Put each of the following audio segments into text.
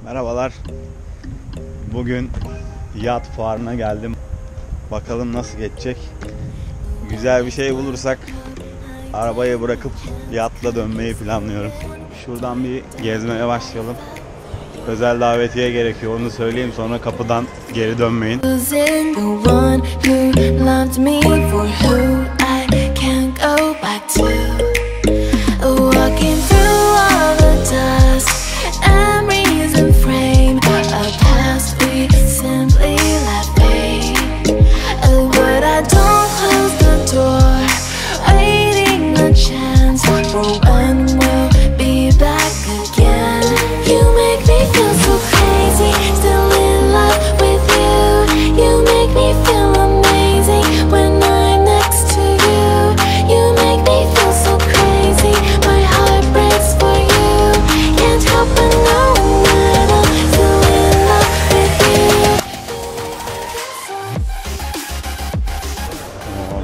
Merhabalar. Bugün yat fuarına geldim. Bakalım nasıl geçecek. Güzel bir şey bulursak arabayı bırakıp yatla dönmeyi planlıyorum. Şuradan bir gezmeye başlayalım. Özel davetiye gerekiyor, onu söyleyeyim, sonra kapıdan geri dönmeyin.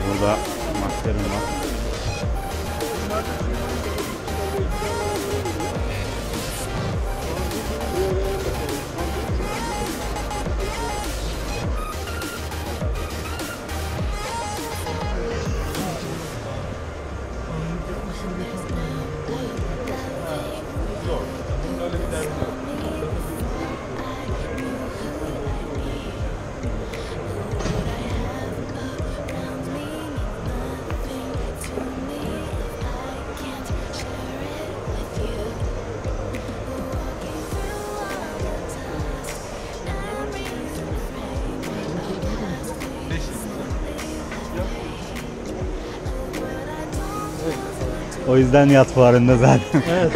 Burada makterim var. O yüzden yat fuarında zaten. Evet.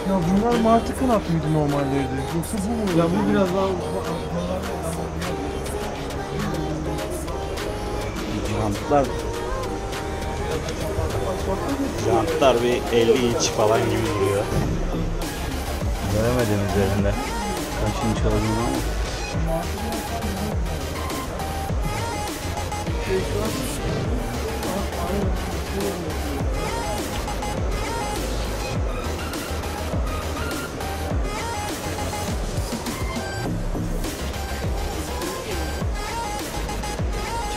Ya bunlar martı kanat mıydı normalleri? Yoksa bu mu? Ya bu biraz daha... Jantlar bir 50 inç falan gibi duruyor. Göremedim üzerinde. Kaç inç olduğunu ama.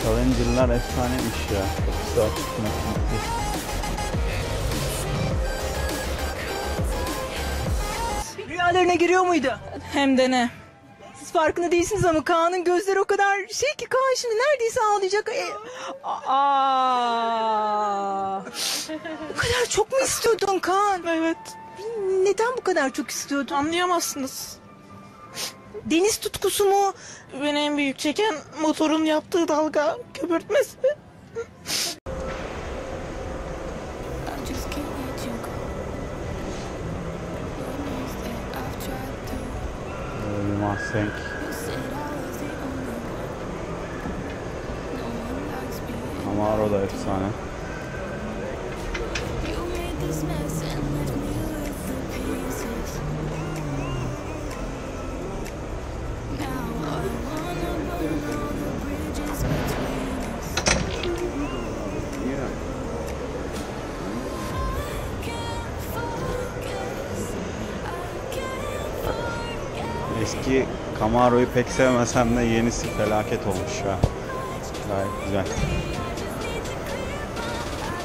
Challenger'lar efsaneymiş ya. Çok güzel çıkmış. Rüyalarına giriyor muydu? Hem de ne? Siz farkında değilsiniz ama Kaan'ın gözleri o kadar şey ki Kaan şimdi neredeyse ağlayacak. Bu kadar çok mu istiyordun Kaan? Evet. Neden bu kadar çok istiyordun? Anlayamazsınız. Deniz tutkusu mu? Beni en büyük çeken motorun yaptığı dalga köpürtmesi. Bir Mustang. Camaro da efsane. Eski Camaro'yu pek sevmesem de yenisi felaket olmuş ya. Gayet güzel.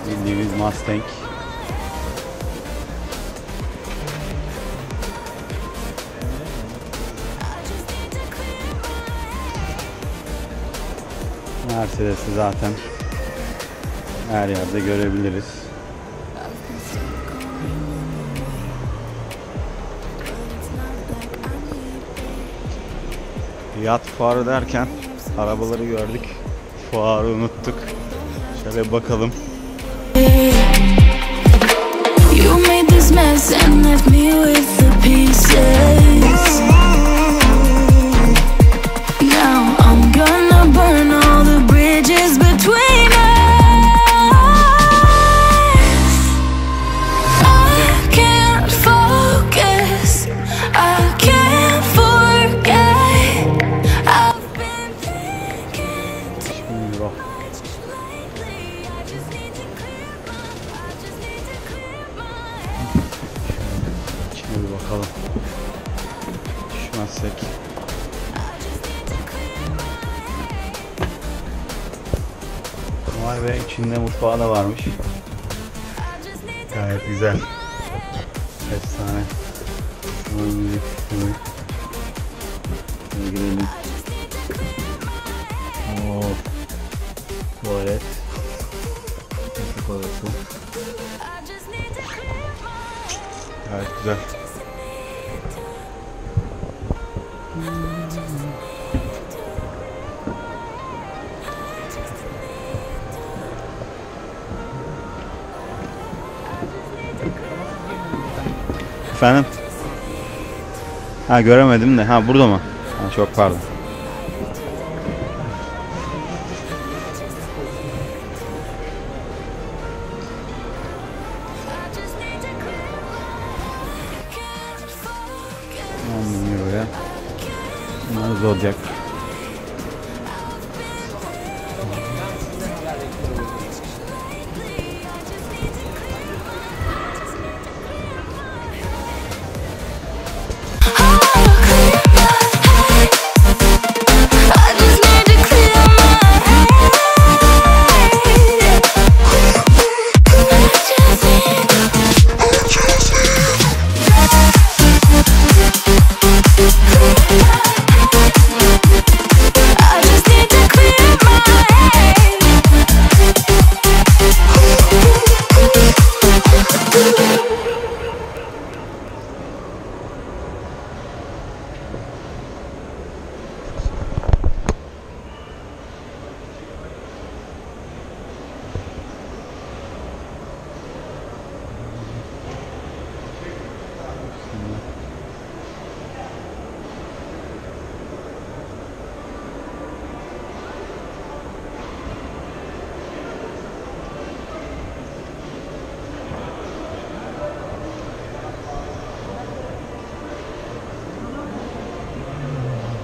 Bildiğimiz Mustang. Mercedes'i zaten her yerde görebiliriz. Yat fuarı derken arabaları gördük. Fuarı unuttuk. Şöyle bakalım. You made this mess and left me with the pieces. Now I'm gonna burn all the bridges between us. I can't focus. I can't forget. I've been thinking. Vay be, içinde mutfağı da varmış. Gayet güzel. Efsane. Şöyle girelim. Oo. Tuvalet. Yatak odası. Gayet güzel. Efendim? Ha, göremedim de. Ha, burada mı? Ha, çok pardon. Anlamıyor ya. Bunlar Zodiac.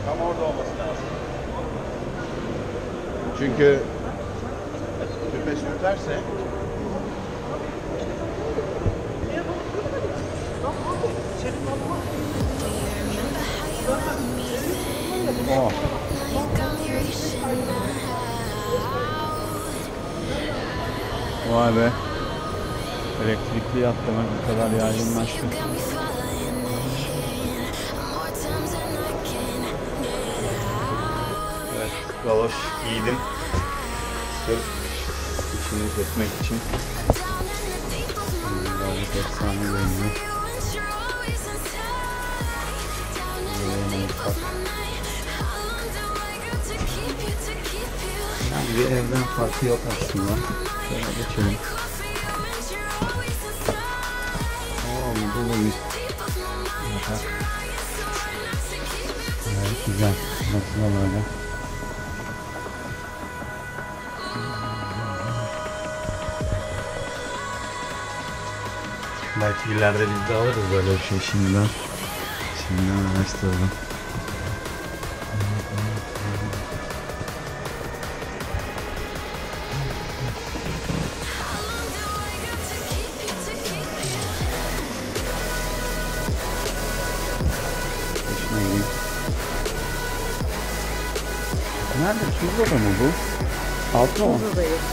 Tam orada olması lazım. Çünkü tüpe sürterse Oh. Vay be. Elektrikli yat demek bu kadar yaygınlaştı. Evet, galoş giydim. Sırf içini kesmek için. Gayet efsane görünüyor. Yani bir evden farkı yok aslında. Şöyle geçelim. Burada da bir yatak. Evet, güzel. Burası da böyle. Belki ileride biz de alırız böyle bir şey şimdiden. Şimdiden araştıralım. Nerede? Tuzla'da mı bu? Altı mı? Tuzla'da yapıyor.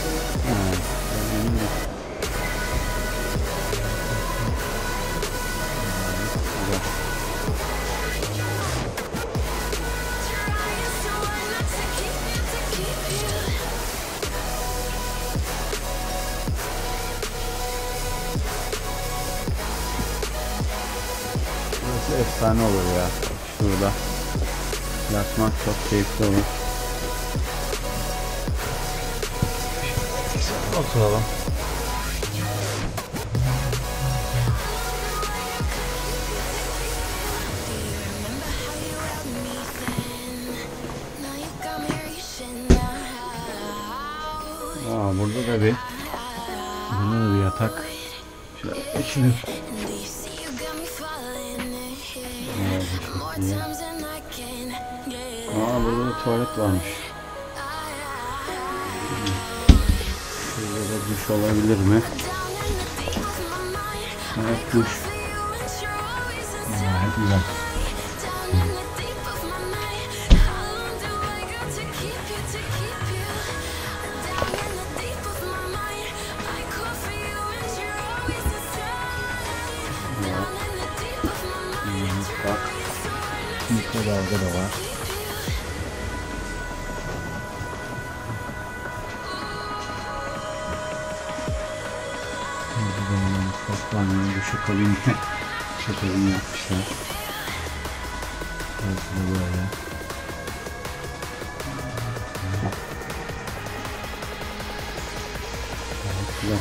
Burası efsane olur ya. Şurada yatmak çok keyifli olur. Oturalım. Aa, burada da bir yatak. Şöyle geçelim. Aa, burada da tuvalet varmış. Şurada da duş olabilir mi? Evet, duş. Gayet güzel. banyo, duşu kabini, kabini yapmışlar. Burası da böyle. Evet, güzel.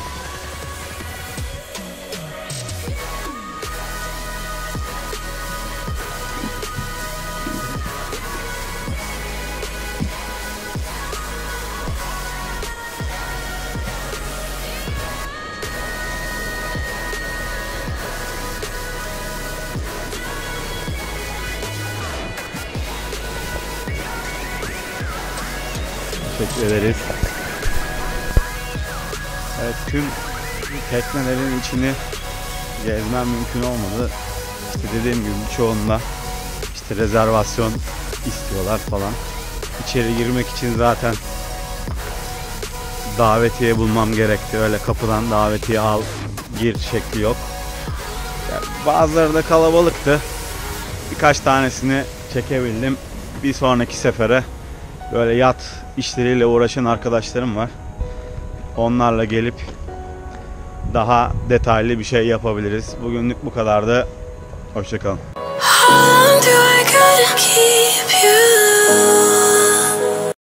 Teşekkür ederiz. Evet, tüm teknelerin içini gezmem mümkün olmadı. İşte dediğim gibi çoğunda işte rezervasyon istiyorlar falan. İçeri girmek için zaten davetiye bulmam gerekti. Öyle kapıdan davetiye al gir şekli yok. Yani bazıları da kalabalıktı. Birkaç tanesini çekebildim. Bir sonraki sefere böyle yat işleriyle uğraşan arkadaşlarım var. Onlarla gelip daha detaylı bir şey yapabiliriz. Bugünlük bu kadardı. Hoşça kalın.